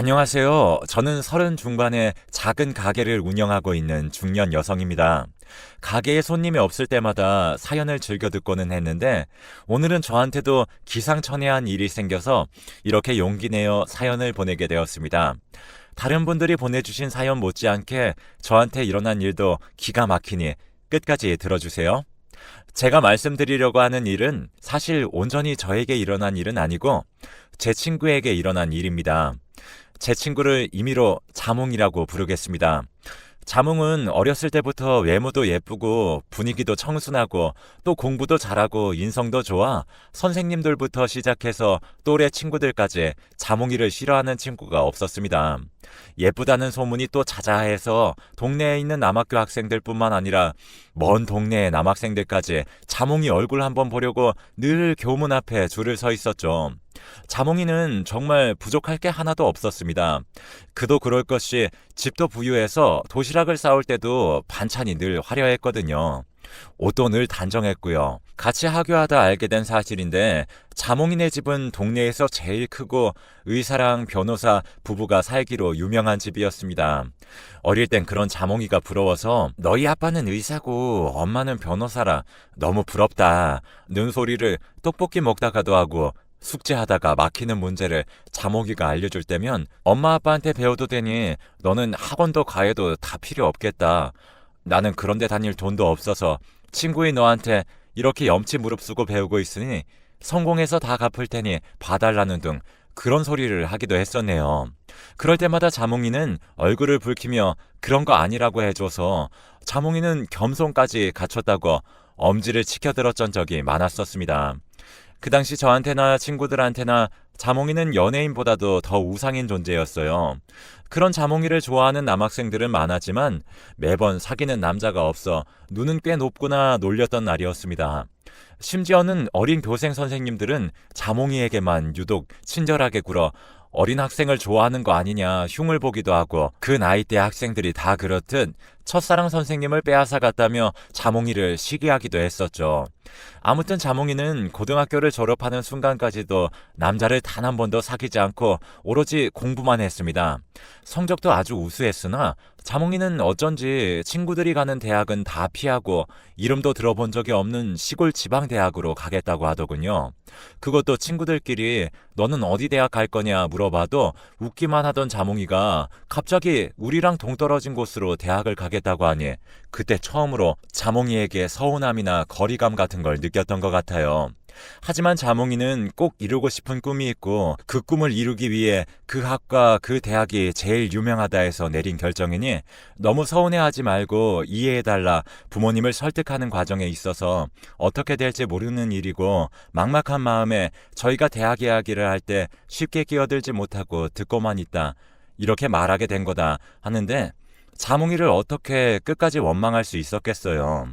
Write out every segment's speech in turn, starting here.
안녕하세요. 저는 30 중반의 작은 가게를 운영하고 있는 중년 여성입니다. 가게에 손님이 없을 때마다 사연을 즐겨 듣고는 했는데 오늘은 저한테도 기상천외한 일이 생겨서 이렇게 용기 내어 사연을 보내게 되었습니다. 다른 분들이 보내주신 사연 못지않게 저한테 일어난 일도 기가 막히니 끝까지 들어주세요. 제가 말씀드리려고 하는 일은 사실 온전히 저에게 일어난 일은 아니고 제 친구에게 일어난 일입니다. 제 친구를 임의로 자몽이라고 부르겠습니다. 자몽은 어렸을 때부터 외모도 예쁘고 분위기도 청순하고 또 공부도 잘하고 인성도 좋아 선생님들부터 시작해서 또래 친구들까지 자몽이를 싫어하는 친구가 없었습니다. 예쁘다는 소문이 또 자자해서 동네에 있는 남학교 학생들뿐만 아니라 먼 동네의 남학생들까지 자몽이 얼굴 한번 보려고 늘 교문 앞에 줄을 서 있었죠. 자몽이는 정말 부족할 게 하나도 없었습니다. 그도 그럴 것이 집도 부유해서 도시락을 싸올 때도 반찬이 늘 화려했거든요. 옷도 늘 단정했고요. 같이 하교하다 알게 된 사실인데 자몽이네 집은 동네에서 제일 크고 의사랑 변호사 부부가 살기로 유명한 집이었습니다. 어릴 땐 그런 자몽이가 부러워서 너희 아빠는 의사고 엄마는 변호사라 너무 부럽다 는 소리를 떡볶이 먹다가도 하고 숙제하다가 막히는 문제를 자몽이가 알려줄 때면 엄마 아빠한테 배워도 되니 너는 학원도 가해도 다 필요 없겠다. 나는 그런데 다닐 돈도 없어서 친구인 너한테 이렇게 염치 무릅쓰고 배우고 있으니 성공해서 다 갚을 테니 봐달라는 등 그런 소리를 하기도 했었네요. 그럴 때마다 자몽이는 얼굴을 붉히며 그런 거 아니라고 해줘서 자몽이는 겸손까지 갖췄다고 엄지를 치켜들었던 적이 많았었습니다. 그 당시 저한테나 친구들한테나 자몽이는 연예인보다도 더 우상인 존재였어요. 그런 자몽이를 좋아하는 남학생들은 많았지만 매번 사귀는 남자가 없어 눈은 꽤 높구나 놀렸던 날이었습니다. 심지어는 어린 교생 선생님들은 자몽이에게만 유독 친절하게 굴어 어린 학생을 좋아하는 거 아니냐 흉을 보기도 하고 그 나이대 학생들이 다 그렇듯 첫사랑 선생님을 빼앗아갔다며 자몽이를 시기하기도 했었죠. 아무튼 자몽이는 고등학교를 졸업하는 순간까지도 남자를 단 한 번도 사귀지 않고 오로지 공부만 했습니다. 성적도 아주 우수했으나 자몽이는 어쩐지 친구들이 가는 대학은 다 피하고 이름도 들어본 적이 없는 시골 지방대학으로 가겠다고 하더군요. 그것도 친구들끼리 너는 어디 대학 갈 거냐 물어봐도 웃기만 하던 자몽이가 갑자기 우리랑 동떨어진 곳으로 대학을 가겠다고 하니 그때 처음으로 자몽이에게 서운함이나 거리감 같은 걸 느꼈던 것 같아요. 하지만 자몽이는 꼭 이루고 싶은 꿈이 있고 그 꿈을 이루기 위해 그 학과 그 대학이 제일 유명하다 해서 내린 결정이니 너무 서운해하지 말고 이해해달라 부모님을 설득하는 과정에 있어서 어떻게 될지 모르는 일이고 막막한 마음에 저희가 대학 이야기를 할 때 쉽게 끼어들지 못하고 듣고만 있다 이렇게 말하게 된 거다 하는데 자몽이를 어떻게 끝까지 원망할 수 있었겠어요.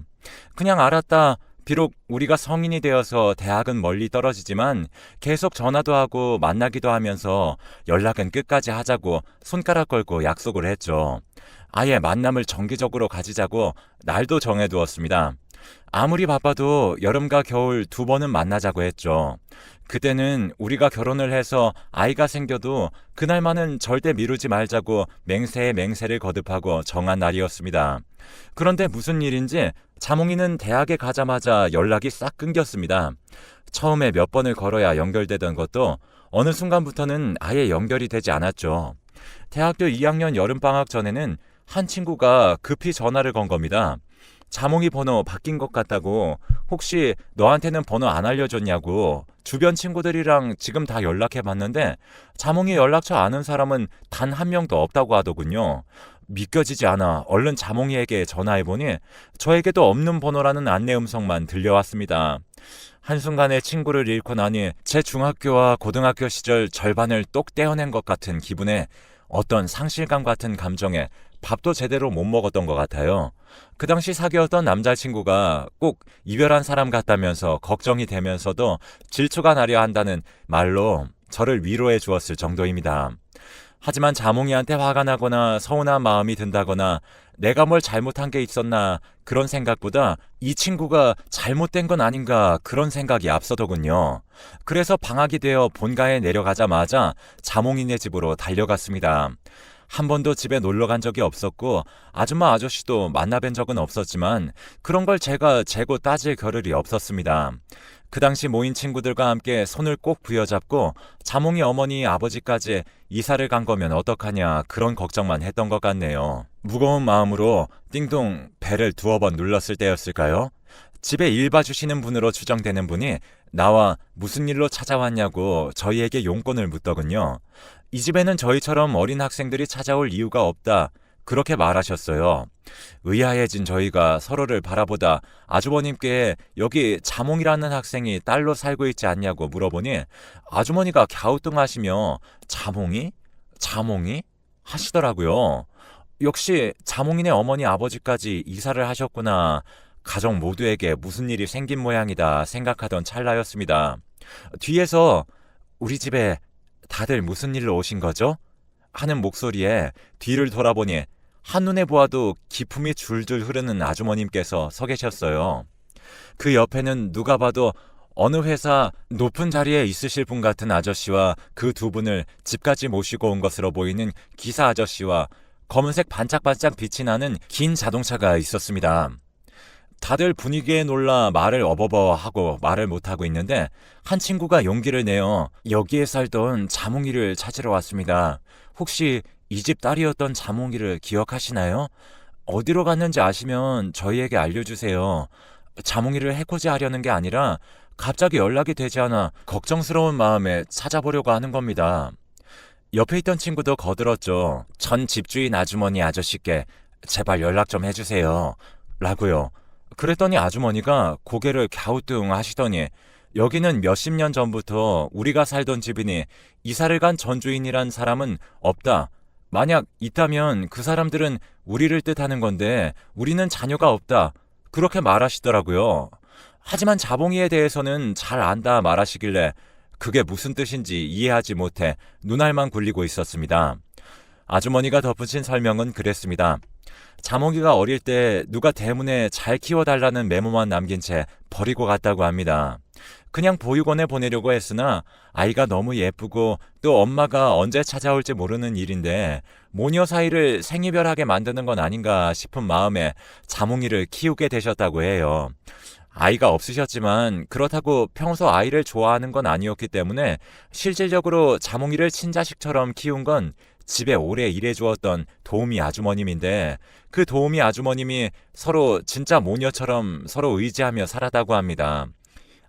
그냥 알았다. 비록 우리가 성인이 되어서 대학은 멀리 떨어지지만 계속 전화도 하고 만나기도 하면서 연락은 끝까지 하자고 손가락 걸고 약속을 했죠. 아예 만남을 정기적으로 가지자고 날도 정해두었습니다. 아무리 바빠도 여름과 겨울 2번은 만나자고 했죠. 그때는 우리가 결혼을 해서 아이가 생겨도 그날만은 절대 미루지 말자고 맹세에 맹세를 거듭하고 정한 날이었습니다. 그런데 무슨 일인지 자몽이는 대학에 가자마자 연락이 싹 끊겼습니다. 처음에 몇 번을 걸어야 연결되던 것도 어느 순간부터는 아예 연결이 되지 않았죠. 대학교 2학년 여름방학 전에는 한 친구가 급히 전화를 건 겁니다. 자몽이 번호 바뀐 것 같다고 혹시 너한테는 번호 안 알려줬냐고 주변 친구들이랑 지금 다 연락해봤는데 자몽이 연락처 아는 사람은 단 한 명도 없다고 하더군요. 믿겨지지 않아 얼른 자몽이에게 전화해보니 저에게도 없는 번호라는 안내 음성만 들려왔습니다. 한순간에 친구를 잃고 나니 제 중학교와 고등학교 시절 절반을 똑 떼어낸 것 같은 기분에 어떤 상실감 같은 감정에 밥도 제대로 못 먹었던 것 같아요. 그 당시 사귀었던 남자친구가 꼭 이별한 사람 같다면서 걱정이 되면서도 질투가 나려 한다는 말로 저를 위로해 주었을 정도입니다. 하지만 자몽이한테 화가 나거나 서운한 마음이 든다거나 내가 뭘 잘못한 게 있었나 그런 생각보다 이 친구가 잘못된 건 아닌가 그런 생각이 앞서더군요. 그래서 방학이 되어 본가에 내려가자마자 자몽이네 집으로 달려갔습니다. 한 번도 집에 놀러 간 적이 없었고 아줌마 아저씨도 만나뵌 적은 없었지만 그런 걸 제가 재고 따질 겨를이 없었습니다. 그 당시 모인 친구들과 함께 손을 꼭 부여잡고 자몽이 어머니 아버지까지 이사를 간 거면 어떡하냐 그런 걱정만 했던 것 같네요. 무거운 마음으로 띵동 벨을 두어 번 눌렀을 때였을까요? 집에 일 봐주시는 분으로 추정되는 분이 나와 무슨 일로 찾아왔냐고 저희에게 용건을 묻더군요. 이 집에는 저희처럼 어린 학생들이 찾아올 이유가 없다. 그렇게 말하셨어요. 의아해진 저희가 서로를 바라보다 아주버님께 여기 자몽이라는 학생이 딸로 살고 있지 않냐고 물어보니 아주머니가 갸우뚱하시며 자몽이? 자몽이? 하시더라고요. 역시 자몽이네 어머니 아버지까지 이사를 하셨구나. 가족 모두에게 무슨 일이 생긴 모양이다 생각하던 찰나였습니다. 뒤에서 우리 집에 다들 무슨 일로 오신 거죠? 하는 목소리에 뒤를 돌아보니 한눈에 보아도 기품이 줄줄 흐르는 아주머님께서 서 계셨어요. 그 옆에는 누가 봐도 어느 회사 높은 자리에 있으실 분 같은 아저씨와 그 두 분을 집까지 모시고 온 것으로 보이는 기사 아저씨와 검은색 반짝반짝 빛이 나는 긴 자동차가 있었습니다. 다들 분위기에 놀라 말을 어버버하고 말을 못하고 있는데 한 친구가 용기를 내어 여기에 살던 자몽이를 찾으러 왔습니다. 혹시 이 집 딸이었던 자몽이를 기억하시나요? 어디로 갔는지 아시면 저희에게 알려주세요. 자몽이를 해코지하려는 게 아니라 갑자기 연락이 되지 않아 걱정스러운 마음에 찾아보려고 하는 겁니다. 옆에 있던 친구도 거들었죠. 전 집주인 아주머니 아저씨께 제발 연락 좀 해주세요. 라고요. 그랬더니 아주머니가 고개를 갸우뚱 하시더니 여기는 몇십 년 전부터 우리가 살던 집이니 이사를 간 전주인이란 사람은 없다. 만약 있다면 그 사람들은 우리를 뜻하는 건데 우리는 자녀가 없다. 그렇게 말하시더라고요. 하지만 자봉이에 대해서는 잘 안다 말하시길래 그게 무슨 뜻인지 이해하지 못해 눈알만 굴리고 있었습니다. 아주머니가 덧붙인 설명은 그랬습니다. 자몽이가 어릴 때 누가 대문에 잘 키워달라는 메모만 남긴 채 버리고 갔다고 합니다. 그냥 보육원에 보내려고 했으나 아이가 너무 예쁘고 또 엄마가 언제 찾아올지 모르는 일인데 모녀 사이를 생이별하게 만드는 건 아닌가 싶은 마음에 자몽이를 키우게 되셨다고 해요. 아이가 없으셨지만 그렇다고 평소 아이를 좋아하는 건 아니었기 때문에 실질적으로 자몽이를 친자식처럼 키운 건 집에 오래 일해주었던 도우미 아주머님인데 그 도우미 아주머님이 서로 진짜 모녀처럼 서로 의지하며 살았다고 합니다.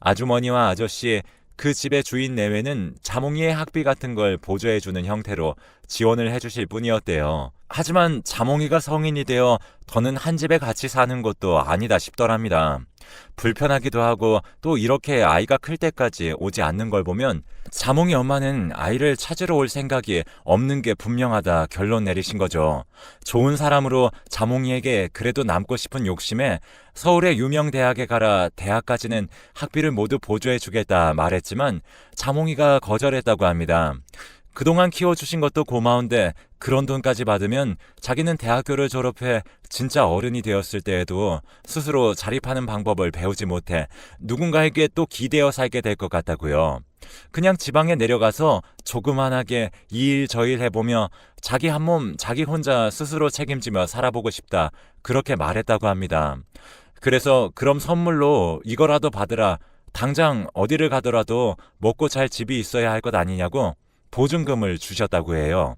아주머니와 아저씨, 그 집의 주인 내외는 자몽이의 학비 같은 걸 보조해주는 형태로 지원을 해주실 뿐이었대요. 하지만 자몽이가 성인이 되어 더는 한 집에 같이 사는 것도 아니다 싶더랍니다. 불편하기도 하고 또 이렇게 아이가 클 때까지 오지 않는 걸 보면 자몽이 엄마는 아이를 찾으러 올 생각이 없는 게 분명하다 결론 내리신 거죠. 좋은 사람으로 자몽이에게 그래도 남고 싶은 욕심에 서울의 유명 대학에 가라 대학까지는 학비를 모두 보조해 주겠다 말했지만 자몽이가 거절했다고 합니다. 그동안 키워주신 것도 고마운데 그런 돈까지 받으면 자기는 대학교를 졸업해 진짜 어른이 되었을 때에도 스스로 자립하는 방법을 배우지 못해 누군가에게 또 기대어 살게 될 것 같다고요. 그냥 지방에 내려가서 조그만하게 이 일 저 일 해보며 자기 한 몸 자기 혼자 스스로 책임지며 살아보고 싶다 그렇게 말했다고 합니다. 그래서 그럼 선물로 이거라도 받으라. 당장 어디를 가더라도 먹고 잘 집이 있어야 할 것 아니냐고 보증금을 주셨다고 해요.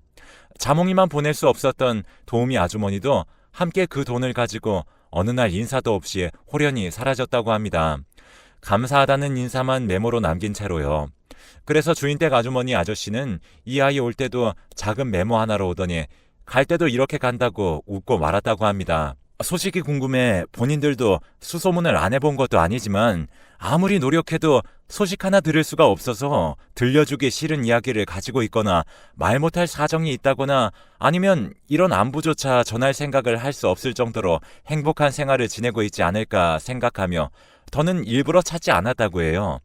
자몽이만 보낼 수 없었던 도우미 아주머니도 함께 그 돈을 가지고 어느 날 인사도 없이 홀연히 사라졌다고 합니다. 감사하다는 인사만 메모로 남긴 채로요. 그래서 주인댁 아주머니 아저씨는 이 아이 올 때도 작은 메모 하나로 오더니 갈 때도 이렇게 간다고 웃고 말았다고 합니다. 소식이 궁금해 본인들도 수소문을 안 해본 것도 아니지만 아무리 노력해도 소식 하나 들을 수가 없어서 들려주기 싫은 이야기를 가지고 있거나 말 못할 사정이 있다거나 아니면 이런 안부조차 전할 생각을 할 수 없을 정도로 행복한 생활을 지내고 있지 않을까 생각하며 더는 일부러 찾지 않았다고 해요.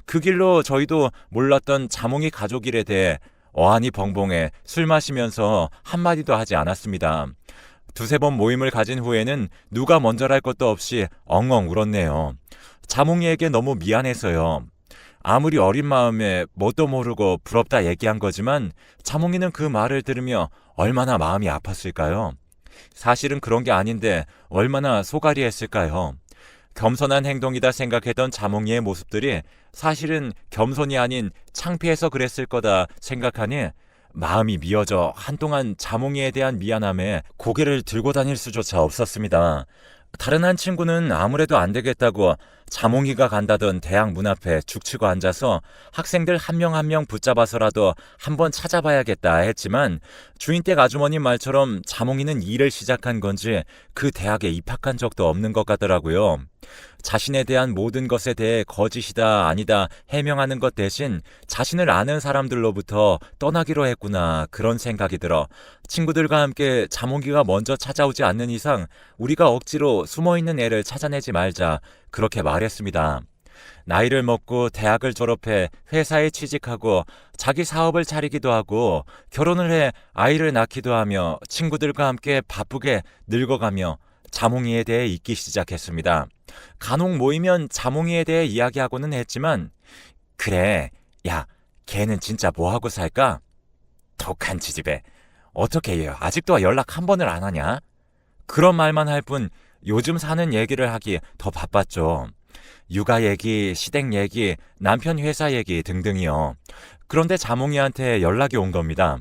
그 길로 저희도 몰랐던 자몽이 가족 일에 대해 어안이 벙벙해 술 마시면서 한마디도 하지 않았습니다. 두세 번 모임을 가진 후에는 누가 먼저랄 것도 없이 엉엉 울었네요. 자몽이에게 너무 미안해서요. 아무리 어린 마음에 뭣도 모르고 부럽다 얘기한 거지만 자몽이는 그 말을 들으며 얼마나 마음이 아팠을까요? 사실은 그런 게 아닌데 얼마나 속앓이 했을까요? 겸손한 행동이다 생각했던 자몽이의 모습들이 사실은 겸손이 아닌 창피해서 그랬을 거다 생각하니 마음이 미어져 한동안 자몽이에 대한 미안함에 고개를 들고 다닐 수조차 없었습니다. 다른 한 친구는 아무래도 안 되겠다고 자몽이가 간다던 대학 문 앞에 죽치고 앉아서 학생들 한 명 한 명 붙잡아서라도 한번 찾아봐야겠다 했지만 주인댁 아주머니 말처럼 자몽이는 일을 시작한 건지 그 대학에 입학한 적도 없는 것 같더라고요. 자신에 대한 모든 것에 대해 거짓이다 아니다 해명하는 것 대신 자신을 아는 사람들로부터 떠나기로 했구나 그런 생각이 들어 친구들과 함께 자몽이가 먼저 찾아오지 않는 이상 우리가 억지로 숨어있는 애를 찾아내지 말자 그렇게 말했습니다. 나이를 먹고 대학을 졸업해 회사에 취직하고 자기 사업을 차리기도 하고 결혼을 해 아이를 낳기도 하며 친구들과 함께 바쁘게 늙어가며 자몽이에 대해 잊기 시작했습니다. 간혹 모이면 자몽이에 대해 이야기하고는 했지만 그래, 야, 걔는 진짜 뭐하고 살까? 독한 지집애. 어떻게 해요? 아직도 연락 한 번을 안 하냐? 그런 말만 할 뿐 요즘 사는 얘기를 하기 더 바빴죠. 육아 얘기, 시댁 얘기, 남편 회사 얘기 등등이요. 그런데 자몽이한테 연락이 온 겁니다.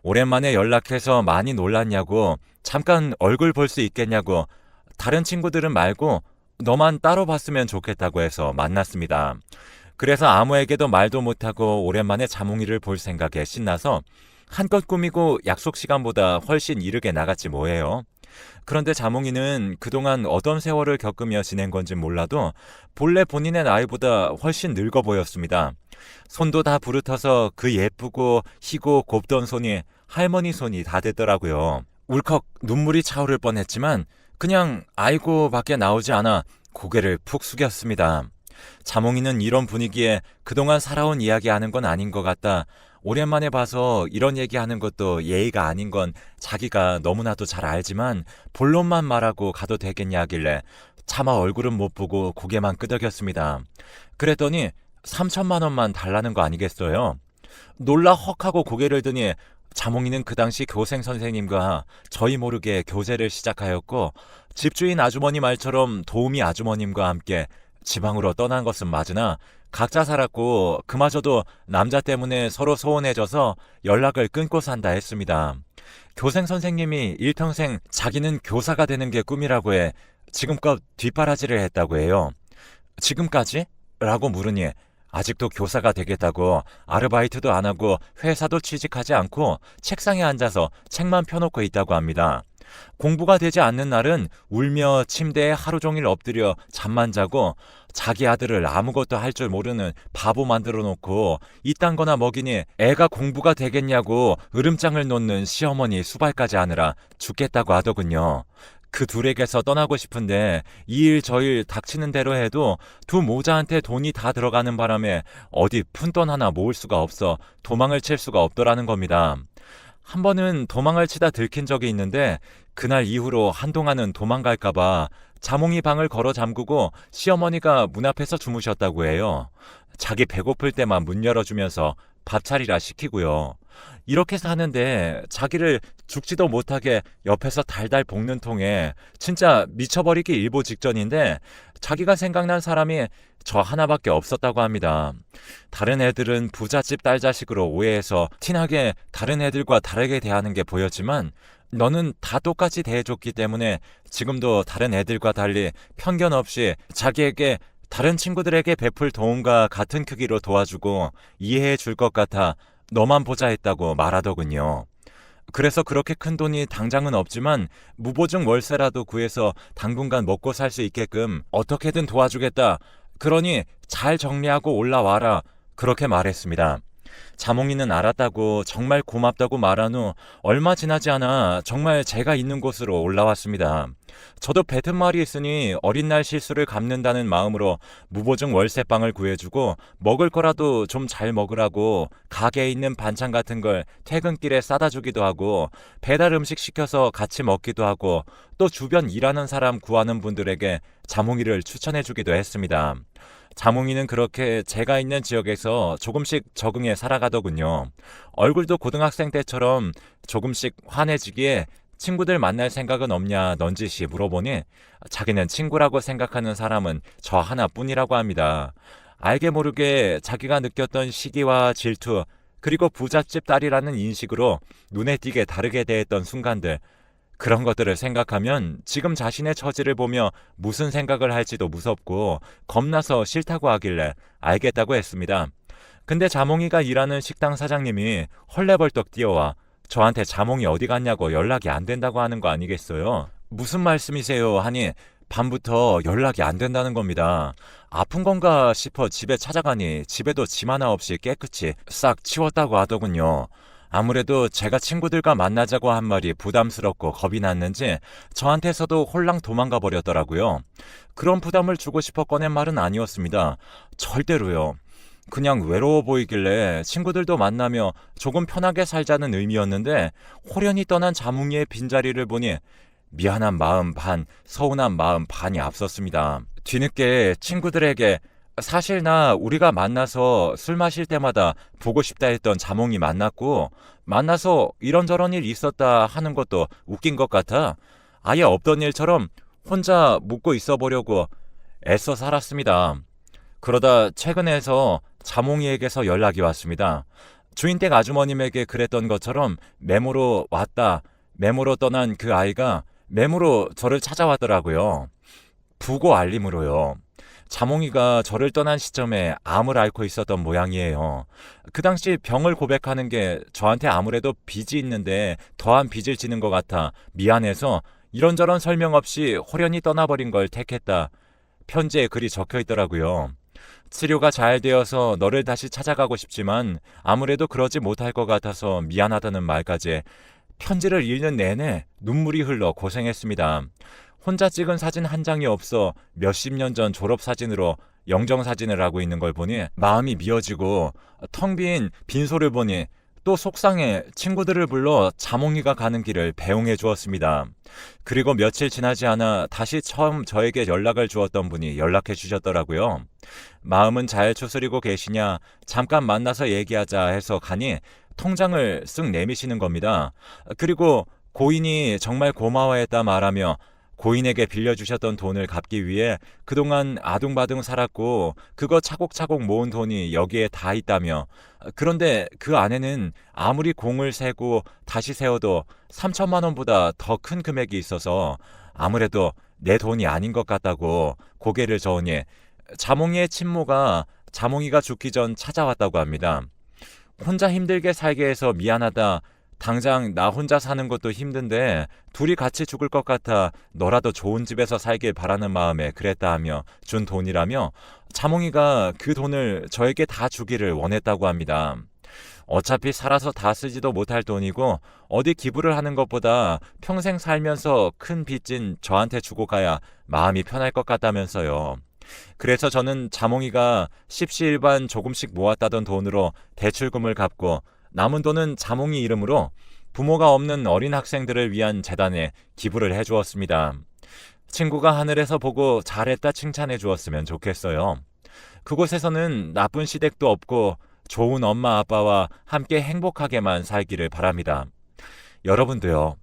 오랜만에 연락해서 많이 놀랐냐고, 잠깐 얼굴 볼 수 있겠냐고, 다른 친구들은 말고 너만 따로 봤으면 좋겠다고 해서 만났습니다. 그래서 아무에게도 말도 못하고 오랜만에 자몽이를 볼 생각에 신나서 한껏 꾸미고 약속 시간보다 훨씬 이르게 나갔지 뭐예요. 그런데 자몽이는 그동안 어떤 세월을 겪으며 지낸 건지 몰라도 본래 본인의 나이보다 훨씬 늙어 보였습니다. 손도 다 부르터서 그 예쁘고 희고 곱던 손이 할머니 손이 다 됐더라고요. 울컥 눈물이 차오를 뻔했지만 그냥 아이고 밖에 나오지 않아 고개를 푹 숙였습니다. 자몽이는 이런 분위기에 그동안 살아온 이야기하는 건 아닌 것 같다. 오랜만에 봐서 이런 얘기하는 것도 예의가 아닌 건 자기가 너무나도 잘 알지만 본론만 말하고 가도 되겠냐 하길래 차마 얼굴은 못 보고 고개만 끄덕였습니다. 그랬더니 3천만 원만 달라는 거 아니겠어요? 놀라 헉하고 고개를 드니 자몽이는 그 당시 교생 선생님과 저희 모르게 교제를 시작하였고 집주인 아주머니 말처럼 도우미 아주머님과 함께 지방으로 떠난 것은 맞으나 각자 살았고 그마저도 남자 때문에 서로 소원해져서 연락을 끊고 산다 했습니다. 교생 선생님이 일평생 자기는 교사가 되는 게 꿈이라고 해 지금껏 뒷바라지를 했다고 해요. 지금까지? 라고 물으니 아직도 교사가 되겠다고 아르바이트도 안 하고 회사도 취직하지 않고 책상에 앉아서 책만 펴놓고 있다고 합니다. 공부가 되지 않는 날은 울며 침대에 하루 종일 엎드려 잠만 자고 자기 아들을 아무것도 할 줄 모르는 바보 만들어 놓고 이딴 거나 먹이니 애가 공부가 되겠냐고 으름장을 놓는 시어머니 수발까지 하느라 죽겠다고 하더군요. 그 둘에게서 떠나고 싶은데 이 일 저 일 닥치는 대로 해도 두 모자한테 돈이 다 들어가는 바람에 어디 푼돈 하나 모을 수가 없어 도망을 칠 수가 없더라는 겁니다. 한 번은 도망을 치다 들킨 적이 있는데 그날 이후로 한동안은 도망갈까봐 자몽이 방을 걸어 잠그고 시어머니가 문 앞에서 주무셨다고 해요. 자기 배고플 때만 문 열어주면서 밥 차리라 시키고요. 이렇게 사는데 자기를 죽지도 못하게 옆에서 달달 볶는 통에 진짜 미쳐버리기 일보 직전인데 자기가 생각난 사람이 저 하나밖에 없었다고 합니다. 다른 애들은 부잣집 딸 자식으로 오해해서 티나게 다른 애들과 다르게 대하는 게 보였지만 너는 다 똑같이 대해줬기 때문에 지금도 다른 애들과 달리 편견 없이 자기에게 다른 친구들에게 베풀 도움과 같은 크기로 도와주고 이해해 줄 것 같아 너만 보자 했다고 말하더군요. 그래서 그렇게 큰 돈이 당장은 없지만 무보증 월세라도 구해서 당분간 먹고 살 수 있게끔 어떻게든 도와주겠다. 그러니 잘 정리하고 올라와라. 그렇게 말했습니다. 자몽이는 알았다고 정말 고맙다고 말한 후 얼마 지나지 않아 정말 제가 있는 곳으로 올라왔습니다. 저도 뱉은 말이 있으니 어린 날 실수를 갚는다는 마음으로 무보증 월세방을 구해주고 먹을 거라도 좀 잘 먹으라고 가게에 있는 반찬 같은 걸 퇴근길에 싸다 주기도 하고 배달 음식 시켜서 같이 먹기도 하고 또 주변 일하는 사람 구하는 분들에게 자몽이를 추천해 주기도 했습니다. 자몽이는 그렇게 제가 있는 지역에서 조금씩 적응해 살아가더군요. 얼굴도 고등학생 때처럼 조금씩 환해지기에 친구들 만날 생각은 없냐 넌지시 물어보니 자기는 친구라고 생각하는 사람은 저 하나뿐이라고 합니다. 알게 모르게 자기가 느꼈던 시기와 질투 그리고 부잣집 딸이라는 인식으로 눈에 띄게 다르게 대했던 순간들 그런 것들을 생각하면 지금 자신의 처지를 보며 무슨 생각을 할지도 무섭고 겁나서 싫다고 하길래 알겠다고 했습니다. 근데 자몽이가 일하는 식당 사장님이 헐레벌떡 뛰어와 저한테 자몽이 어디 갔냐고 연락이 안 된다고 하는 거 아니겠어요? 무슨 말씀이세요? 하니 밤부터 연락이 안 된다는 겁니다. 아픈 건가 싶어 집에 찾아가니 집에도 짐 하나 없이 깨끗이 싹 치웠다고 하더군요. 아무래도 제가 친구들과 만나자고 한 말이 부담스럽고 겁이 났는지 저한테서도 홀랑 도망가 버렸더라고요. 그런 부담을 주고 싶어 꺼낸 말은 아니었습니다. 절대로요. 그냥 외로워 보이길래 친구들도 만나며 조금 편하게 살자는 의미였는데 호련히 떠난 자몽이의 빈자리를 보니 미안한 마음 반, 서운한 마음 반이 앞섰습니다. 뒤늦게 친구들에게 사실 나 우리가 만나서 술 마실 때마다 보고 싶다 했던 자몽이 만났고 만나서 이런저런 일 있었다 하는 것도 웃긴 것 같아 아예 없던 일처럼 혼자 묻고 있어 보려고 애써 살았습니다. 그러다 최근에서 자몽이에게서 연락이 왔습니다. 주인댁 아주머님에게 그랬던 것처럼 메모로 왔다, 메모로 떠난 그 아이가 메모로 저를 찾아왔더라고요. 부고 알림으로요. 자몽이가 저를 떠난 시점에 암을 앓고 있었던 모양이에요. 그 당시 병을 고백하는 게 저한테 아무래도 빚이 있는데 더한 빚을 지는 것 같아 미안해서 이런저런 설명 없이 호련히 떠나버린 걸 택했다. 편지에 글이 적혀 있더라고요. 치료가 잘 되어서 너를 다시 찾아가고 싶지만 아무래도 그러지 못할 것 같아서 미안하다는 말까지 편지를 읽는 내내 눈물이 흘러 고생했습니다. 혼자 찍은 사진 한 장이 없어 몇십 년 전 졸업사진으로 영정사진을 하고 있는 걸 보니 마음이 미어지고 텅 빈 빈소를 보니 또 속상해 친구들을 불러 자몽이가 가는 길을 배웅해 주었습니다. 그리고 며칠 지나지 않아 다시 처음 저에게 연락을 주었던 분이 연락해 주셨더라고요. 마음은 잘 추스리고 계시냐 잠깐 만나서 얘기하자 해서 가니 통장을 쓱 내미시는 겁니다. 그리고 고인이 정말 고마워했다 말하며 고인에게 빌려주셨던 돈을 갚기 위해 그동안 아둥바둥 살았고 그거 차곡차곡 모은 돈이 여기에 다 있다며 그런데 그 안에는 아무리 공을 세고 다시 세워도 3천만 원보다 더 큰 금액이 있어서 아무래도 내 돈이 아닌 것 같다고 고개를 저으니 자몽이의 친모가 자몽이가 죽기 전 찾아왔다고 합니다. 혼자 힘들게 살게 해서 미안하다. 당장 나 혼자 사는 것도 힘든데 둘이 같이 죽을 것 같아 너라도 좋은 집에서 살길 바라는 마음에 그랬다 하며 준 돈이라며 자몽이가 그 돈을 저에게 다 주기를 원했다고 합니다. 어차피 살아서 다 쓰지도 못할 돈이고 어디 기부를 하는 것보다 평생 살면서 큰 빚진 저한테 주고 가야 마음이 편할 것 같다면서요. 그래서 저는 자몽이가 십시일반 조금씩 모았다던 돈으로 대출금을 갚고 남은 돈은 자몽이 이름으로 부모가 없는 어린 학생들을 위한 재단에 기부를 해주었습니다. 친구가 하늘에서 보고 잘했다 칭찬해 주었으면 좋겠어요. 그곳에서는 나쁜 시댁도 없고 좋은 엄마 아빠와 함께 행복하게만 살기를 바랍니다. 여러분도요.